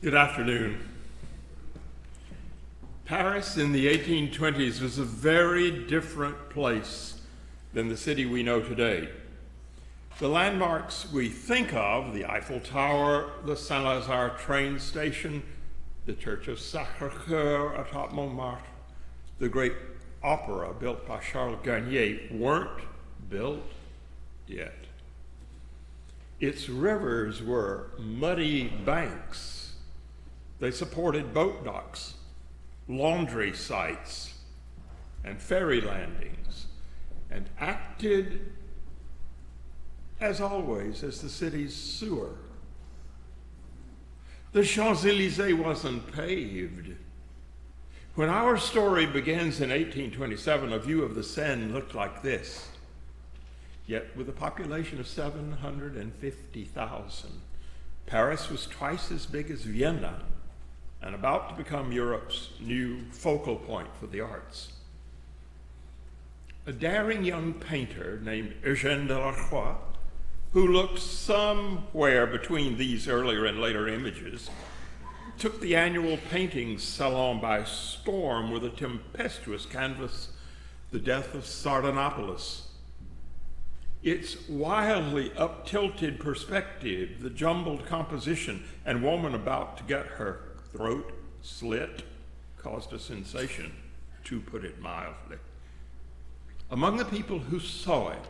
Good afternoon. Paris in the 1820s was a very different place than the city we know today. The landmarks we think of, the Eiffel Tower, the Saint-Lazare train station, the Church of Sacré-Cœur atop Montmartre, the great opera built by Charles Garnier, weren't built yet. Its rivers were muddy banks. They supported boat docks, laundry sites, and ferry landings, and acted, as always, as the city's sewer. The Champs-Élysées wasn't paved. When our story begins in 1827, a view of the Seine looked like this. Yet with a population of 750,000, Paris was twice as big as Vienna and about to become Europe's new focal point for the arts. A daring young painter named Eugène Delacroix, who looked somewhere between these earlier and later images, took the annual painting salon by storm with a tempestuous canvas, The Death of Sardanapalus. Its wildly up-tilted perspective, the jumbled composition, and woman about to get her throat slit caused a sensation, to put it mildly. Among the people who saw it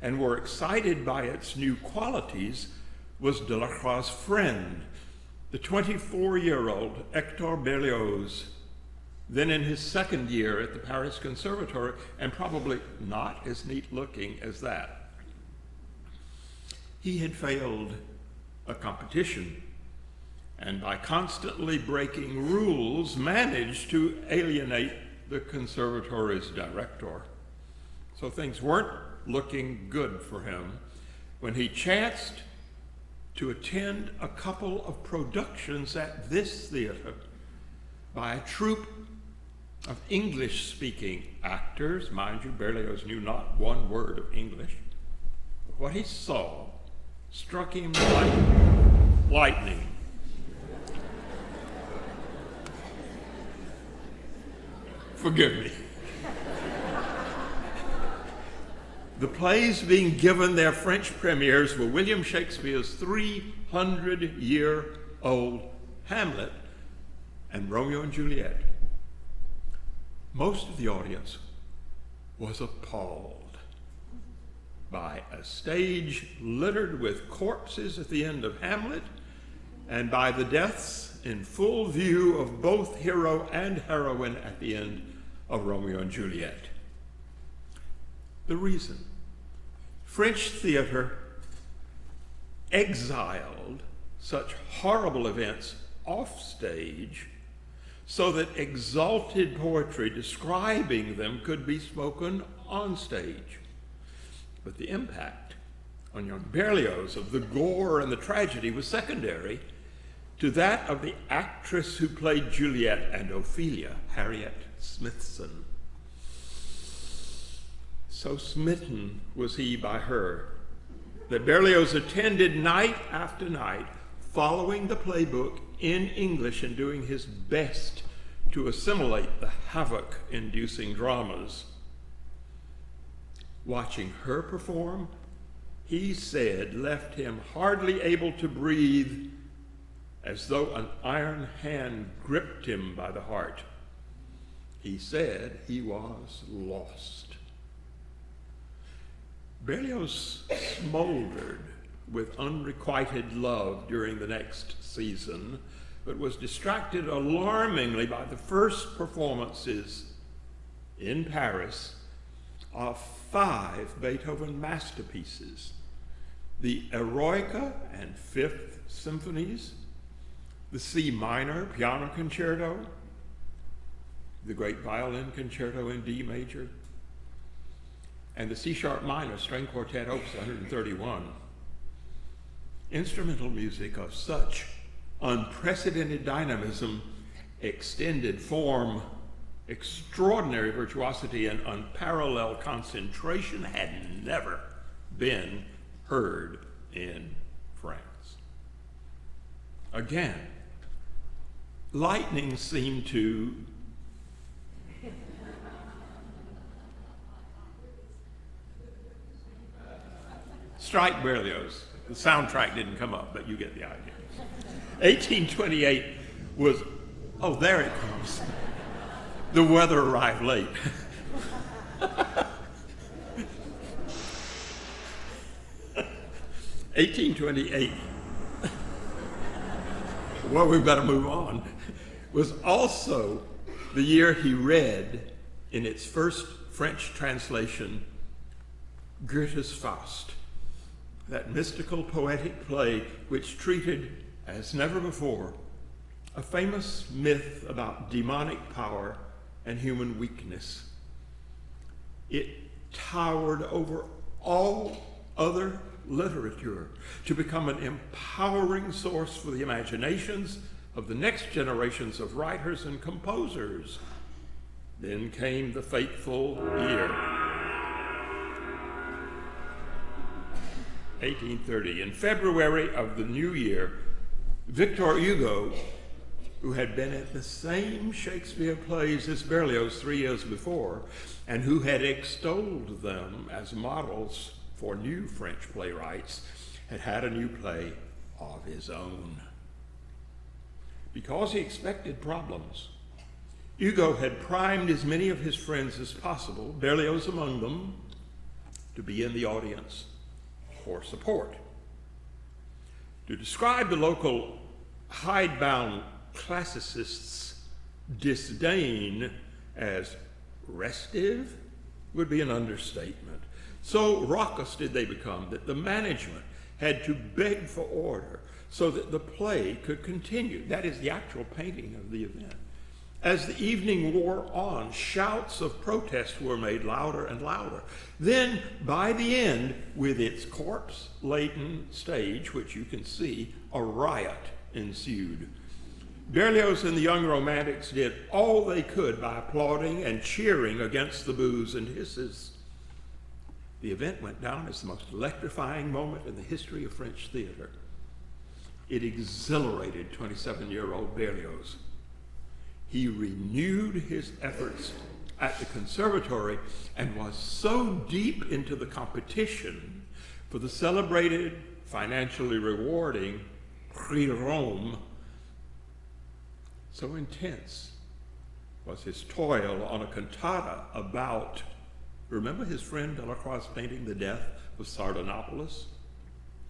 and were excited by its new qualities was Delacroix's friend, the 24-year-old Hector Berlioz, then in his second year at the Paris Conservatory, and probably not as neat-looking as that. He had failed a competition, and by constantly breaking rules, managed to alienate the conservatory's director. So things weren't looking good for him when he chanced to attend a couple of productions at this theater by a troupe of English-speaking actors. Mind you, Berlioz knew not one word of English. But what he saw struck him like lightning. Forgive me. The plays being given their French premieres were William Shakespeare's 300-year-old Hamlet and Romeo and Juliet. Most of the audience was appalled by a stage littered with corpses at the end of Hamlet and by the deaths in full view of both hero and heroine at the end of Romeo and Juliet. The reason: French theater exiled such horrible events off stage so that exalted poetry describing them could be spoken on stage. But the impact on young Berlioz of the gore and the tragedy was secondary to that of the actress who played Juliet and Ophelia, Harriet Smithson. So smitten was he by her that Berlioz attended night after night, following the playbook in English and doing his best to assimilate the havoc-inducing dramas. Watching her perform, he said, left him hardly able to breathe, as though an iron hand gripped him by the heart. He said he was lost. Berlioz smoldered with unrequited love during the next season, but was distracted alarmingly by the first performances in Paris of 5 Beethoven masterpieces: the Eroica and Fifth Symphonies, the C minor piano concerto, the great violin concerto in D major, and the C sharp minor string quartet opus 131. Instrumental music of such unprecedented dynamism, extended form, extraordinary virtuosity, and unparalleled concentration had never been heard in France. Again, lightning seemed to strike Berlioz. The soundtrack didn't come up, but you get the idea. 1828 was, oh, there it comes. The weather arrived late. 1828, well, we better move on, was also the year he read, in its first French translation, Goethe's Faust, that mystical poetic play which treated, as never before, a famous myth about demonic power and human weakness. It towered over all other literature to become an empowering source for the imaginations of the next generations of writers and composers. Then came the fateful year, 1830. In February of the new year, Victor Hugo, who had been at the same Shakespeare plays as Berlioz 3 years before, and who had extolled them as models for new French playwrights, had a new play of his own. Because he expected problems, Hugo had primed as many of his friends as possible, Berlioz among them, to be in the audience for support. To describe the local hidebound classicists' disdain as restive would be an understatement. So raucous did they become that the management had to beg for order so that the play could continue. That is the actual painting of the event. As the evening wore on, shouts of protest were made louder and louder. Then, by the end, with its corpse-laden stage, which you can see, a riot ensued. Berlioz and the young romantics did all they could by applauding and cheering against the boos and hisses. The event went down as the most electrifying moment in the history of French theater. It exhilarated 27-year-old Berlioz. He renewed his efforts at the conservatory and was so deep into the competition for the celebrated, financially rewarding Prix Rome, so intense was his toil on a cantata about, remember his friend Delacroix's painting, The Death of Sardanapalus?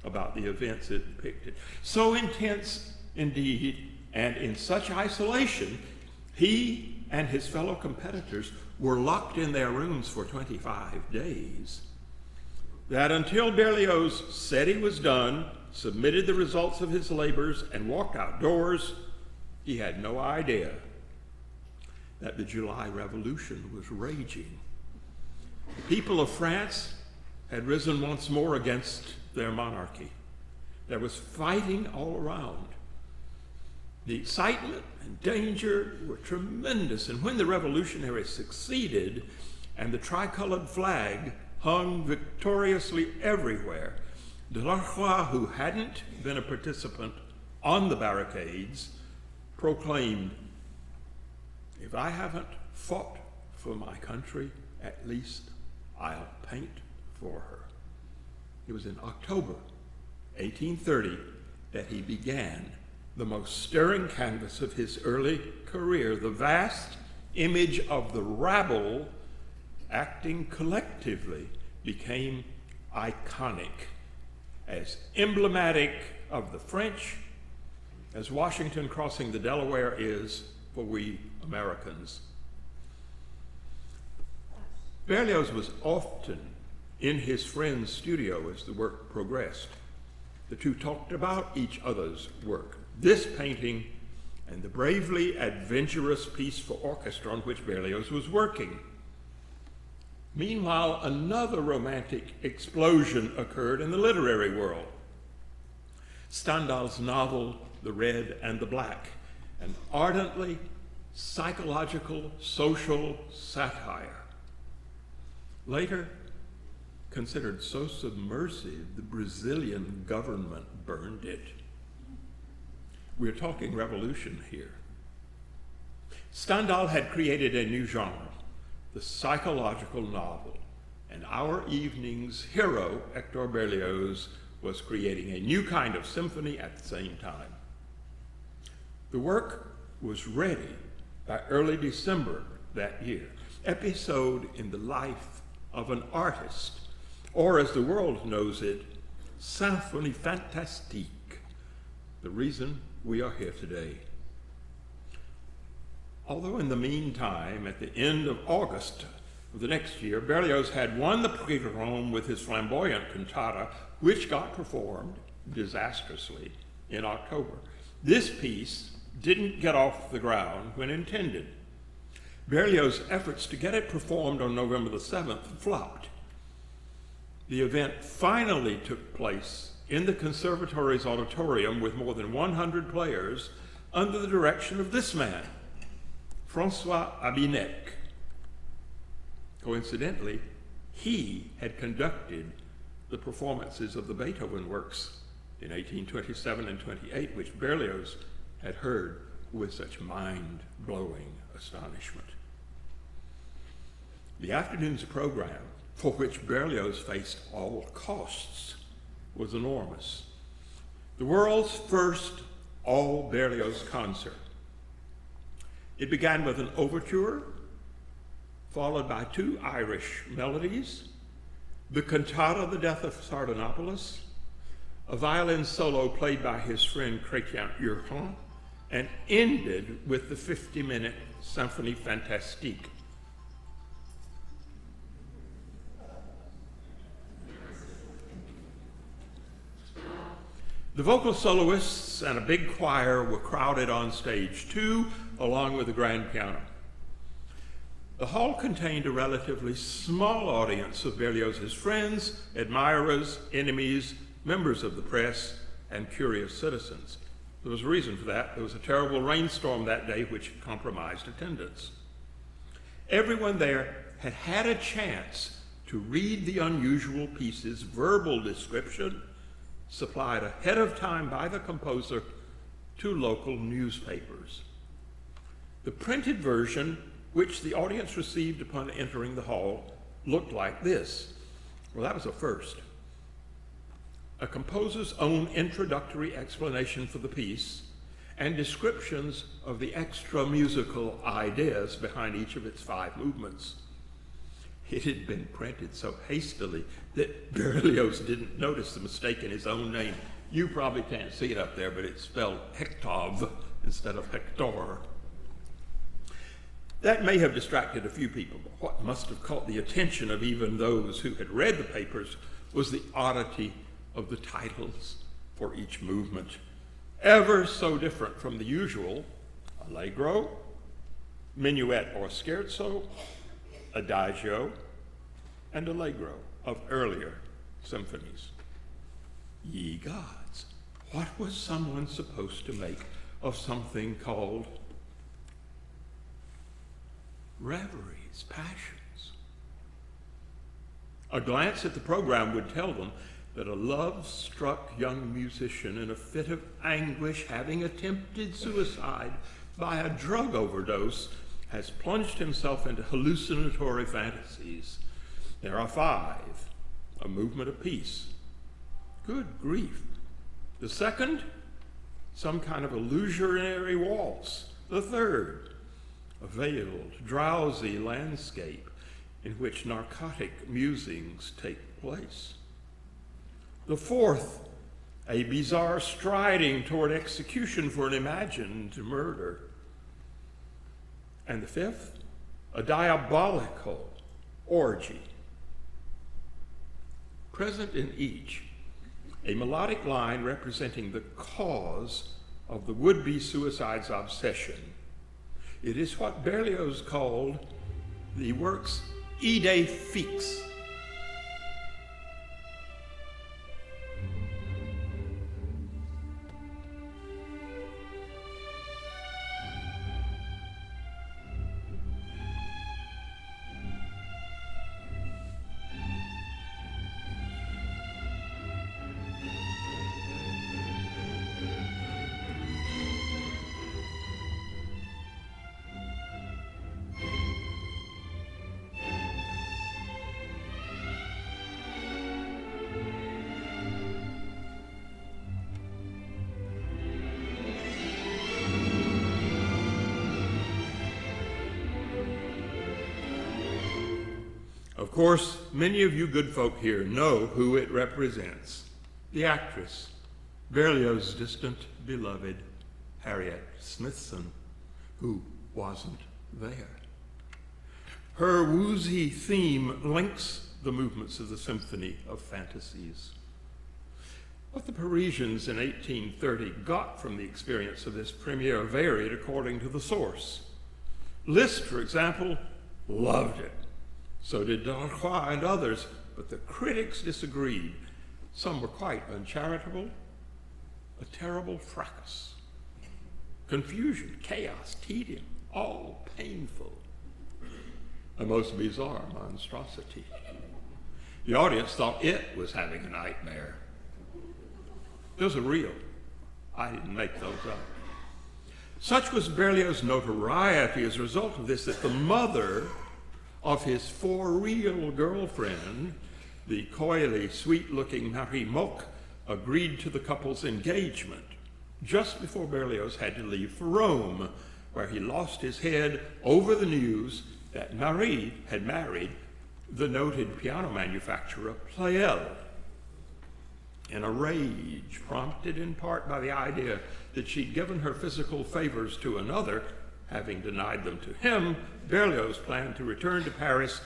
About the events it depicted. So intense indeed, and in such isolation, he and his fellow competitors were locked in their rooms for 25 days. That until Berlioz said he was done, submitted the results of his labors, and walked outdoors, he had no idea that the July Revolution was raging. The people of France had risen once more against their monarchy. There was fighting all around. The excitement and danger were tremendous, and when the revolutionaries succeeded and the tricolored flag hung victoriously everywhere, Delacroix, who hadn't been a participant on the barricades, proclaimed, "If I haven't fought for my country, at least I'll paint for her." It was in October 1830 that he began the most stirring canvas of his early career, the vast image of the rabble acting collectively became iconic, as emblematic of the French as Washington crossing the Delaware is for we Americans. Berlioz was often in his friend's studio as the work progressed. The two talked about each other's work. This painting and the bravely adventurous piece for orchestra on which Berlioz was working. Meanwhile, another romantic explosion occurred in the literary world. Stendhal's novel, The Red and the Black, an ardently psychological social satire. Later, considered so submersive, the Brazilian government burned it. We're talking revolution here. Stendhal had created a new genre, the psychological novel, and our evening's hero, Hector Berlioz, was creating a new kind of symphony at the same time. The work was ready by early December that year, episode in the life of an artist, or as the world knows it, Symphonie Fantastique, the reason we are here today. Although in the meantime, at the end of August of the next year, Berlioz had won the Prix de Rome with his flamboyant cantata, which got performed disastrously in October. This piece didn't get off the ground when intended. Berlioz's efforts to get it performed on November the 7th flopped. The event finally took place in the Conservatory's auditorium with more than 100 players under the direction of this man, François Abinek. Coincidentally, he had conducted the performances of the Beethoven works in 1827 and 28, which Berlioz had heard with such mind-blowing astonishment. The afternoon's program, for which Berlioz faced all costs, was enormous. The world's first all-Berlioz concert. It began with an overture, followed by 2 Irish melodies, the cantata The Death of Sardanapalus, a violin solo played by his friend Chrétien Urgent, and ended with the 50-minute Symphonie Fantastique. The vocal soloists and a big choir were crowded on stage 2, along with the grand piano. The hall contained a relatively small audience of Berlioz's friends, admirers, enemies, members of the press, and curious citizens. There was a reason for that. There was a terrible rainstorm that day which compromised attendance. Everyone there had had a chance to read the unusual piece's verbal description, supplied ahead of time by the composer to local newspapers. The printed version, which the audience received upon entering the hall, looked like this. Well, that was a first. A composer's own introductory explanation for the piece and descriptions of the extra musical ideas behind each of its 5 movements. It had been printed so hastily that Berlioz didn't notice the mistake in his own name. You probably can't see it up there, but it's spelled Hektov instead of Hector. That may have distracted a few people, but what must have caught the attention of even those who had read the papers was the oddity of the titles for each movement, ever so different from the usual allegro, minuet or scherzo, adagio, and allegro of earlier symphonies. Ye gods, what was someone supposed to make of something called reveries, passions? A glance at the program would tell them that a love-struck young musician in a fit of anguish, having attempted suicide by a drug overdose, has plunged himself into hallucinatory fantasies. There are 5, a movement apiece. Good grief. The second, some kind of illusionary waltz. The third, a veiled, drowsy landscape in which narcotic musings take place. The fourth, a bizarre striding toward execution for an imagined murder. And the fifth, a diabolical orgy. Present in each, a melodic line representing the cause of the would-be suicide's obsession. It is what Berlioz called the work's idée fixe. Of course, many of you good folk here know who it represents. The actress, Berlioz's distant beloved, Harriet Smithson, who wasn't there. Her woozy theme links the movements of the Symphony of Fantasies. What the Parisians in 1830 got from the experience of this premiere varied according to the source. Liszt, for example, loved it. So did Delacroix and others, but the critics disagreed. Some were quite uncharitable. A terrible fracas. Confusion, chaos, tedium, all painful. A most bizarre monstrosity. The audience thought it was having a nightmare. Those are real. I didn't make those up. Such was Berlioz's notoriety as a result of this that the mother of his for-real girlfriend, the coyly, sweet-looking Marie Mock, agreed to the couple's engagement just before Berlioz had to leave for Rome, where he lost his head over the news that Marie had married the noted piano manufacturer Pleyel. In a rage, prompted in part by the idea that she'd given her physical favors to another, having denied them to him, Berlioz planned to return to Paris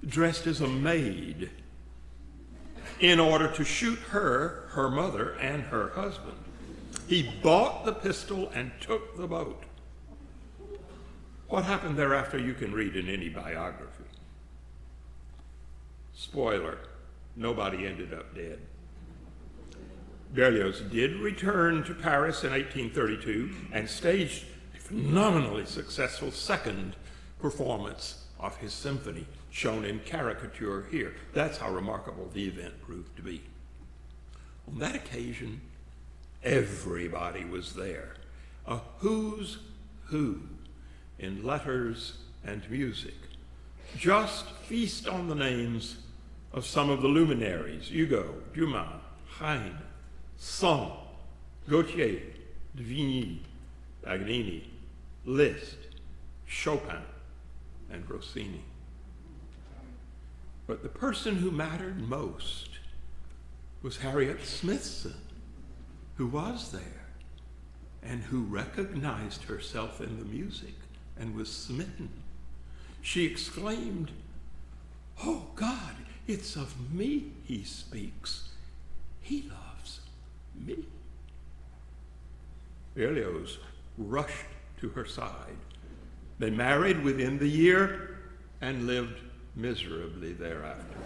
dressed as a maid in order to shoot her, her mother, and her husband. He bought the pistol and took the boat. What happened thereafter you can read in any biography. Spoiler, nobody ended up dead. Berlioz did return to Paris in 1832 and staged a phenomenally successful second performance of his symphony, shown in caricature here. That's how remarkable the event proved to be. On that occasion, everybody was there, a who's who in letters and music. Just feast on the names of some of the luminaries: Hugo, Dumas, Heine, Sand, Gautier, de Vigny, Paganini, Liszt, Chopin, and Rossini. But the person who mattered most was Harriet Smithson, who was there and who recognized herself in the music and was smitten. She exclaimed, "Oh God, it's of me he speaks. He loves me." Berlioz rushed to her side. They married within the year and lived miserably thereafter.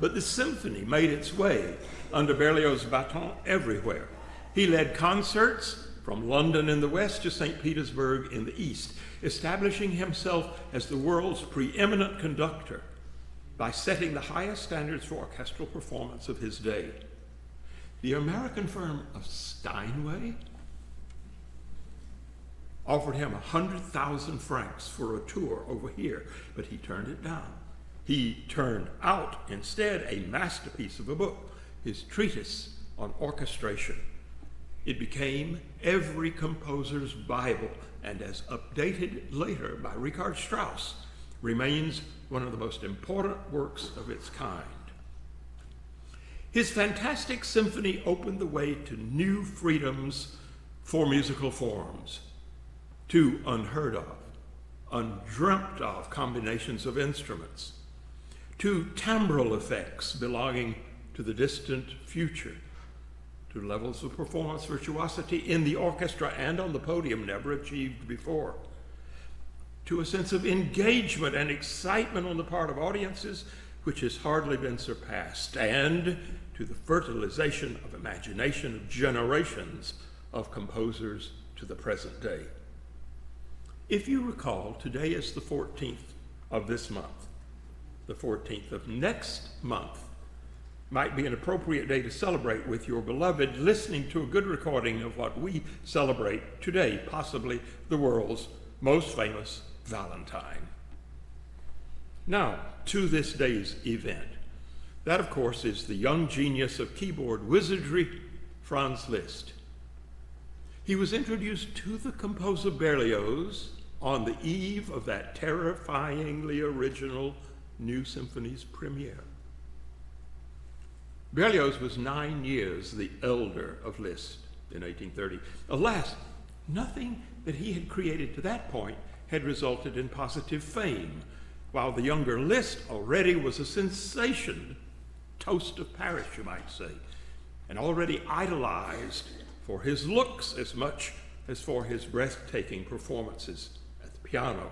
But the symphony made its way under Berlioz's baton everywhere. He led concerts from London in the west to St. Petersburg in the east, establishing himself as the world's preeminent conductor by setting the highest standards for orchestral performance of his day. The American firm of Steinway offered him 100,000 francs for a tour over here, but he turned it down. He turned out instead a masterpiece of a book, his treatise on orchestration. It became every composer's Bible, and as updated later by Richard Strauss, remains one of the most important works of its kind. His fantastic symphony opened the way to new freedoms for musical forms, to unheard of, undreamt of combinations of instruments, to timbral effects belonging to the distant future, to levels of performance virtuosity in the orchestra and on the podium never achieved before, to a sense of engagement and excitement on the part of audiences which has hardly been surpassed, and to the fertilization of imagination of generations of composers to the present day. If you recall, today is the 14th of this month. The 14th of next month might be an appropriate day to celebrate with your beloved, listening to a good recording of what we celebrate today, possibly the world's most famous Valentine. Now, to this day's event. That, of course, is the young genius of keyboard wizardry, Franz Liszt. He was introduced to the composer Berlioz on the eve of that terrifyingly original new symphony's premiere. Berlioz was 9 years the elder of Liszt in 1830. Alas, nothing that he had created to that point had resulted in positive fame, while the younger Liszt already was a sensation, toast of Paris, you might say, and already idolized for his looks as much as for his breathtaking performances at the piano.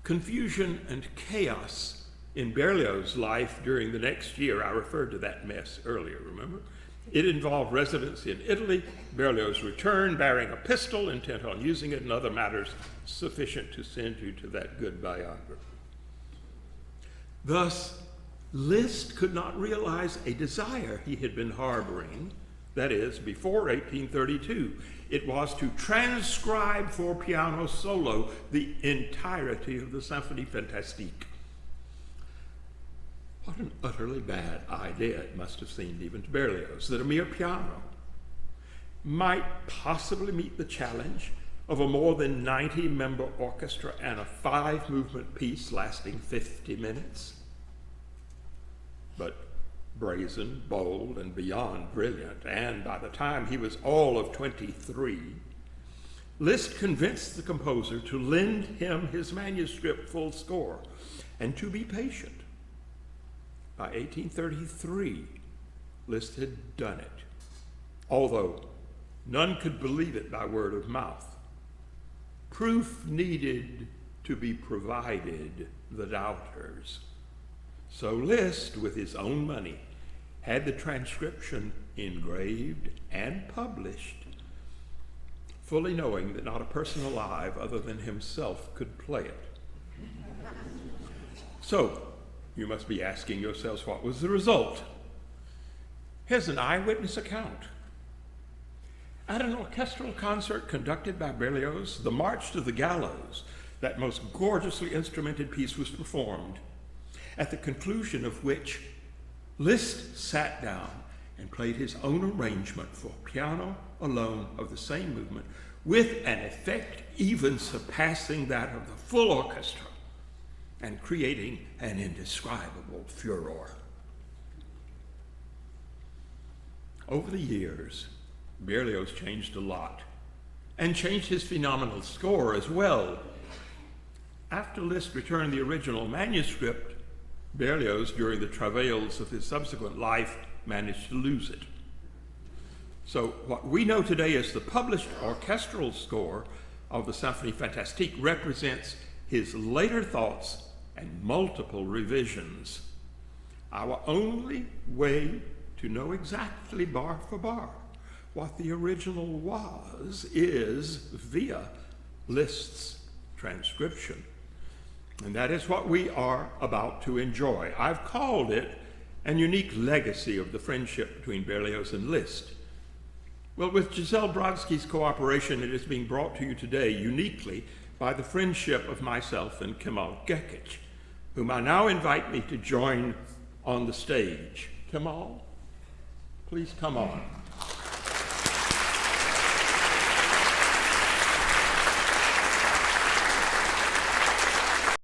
Confusion and chaos in Berlioz's life during the next year, I referred to that mess earlier, remember? It involved residency in Italy, Berlioz returned bearing a pistol, intent on using it, and other matters sufficient to send you to that good biography. Thus, Liszt could not realize a desire he had been harboring, that is, before 1832. It was to transcribe for piano solo the entirety of the Symphonie Fantastique. What an utterly bad idea it must have seemed even to Berlioz, that a mere piano might possibly meet the challenge of a more than 90-member orchestra and a 5-movement piece lasting 50 minutes. But brazen, bold, and beyond brilliant, and by the time he was all of 23, Liszt convinced the composer to lend him his manuscript full score and to be patient. By 1833, Liszt had done it, although none could believe it by word of mouth. Proof needed to be provided the doubters. So Liszt, with his own money, had the transcription engraved and published, fully knowing that not a person alive other than himself could play it. So, you must be asking yourselves, what was the result? Here's an eyewitness account. At an orchestral concert conducted by Berlioz, the March to the Gallows, that most gorgeously instrumented piece was performed, at the conclusion of which Liszt sat down and played his own arrangement for piano alone of the same movement, with an effect even surpassing that of the full orchestra, and creating an indescribable furor. Over the years, Berlioz changed a lot, and changed his phenomenal score as well. After Liszt returned the original manuscript, Berlioz, during the travails of his subsequent life, managed to lose it. So what we know today as the published orchestral score of the Symphonie Fantastique represents his later thoughts and multiple revisions. Our only way to know exactly bar for bar what the original was is via Liszt's transcription. And that is what we are about to enjoy. I've called it an unique legacy of the friendship between Berlioz and Liszt. Well, with Giselle Brodsky's cooperation, it is being brought to you today uniquely by the friendship of myself and Kemal Gekic, whom I now invite me to join on the stage. Kemal, please come on.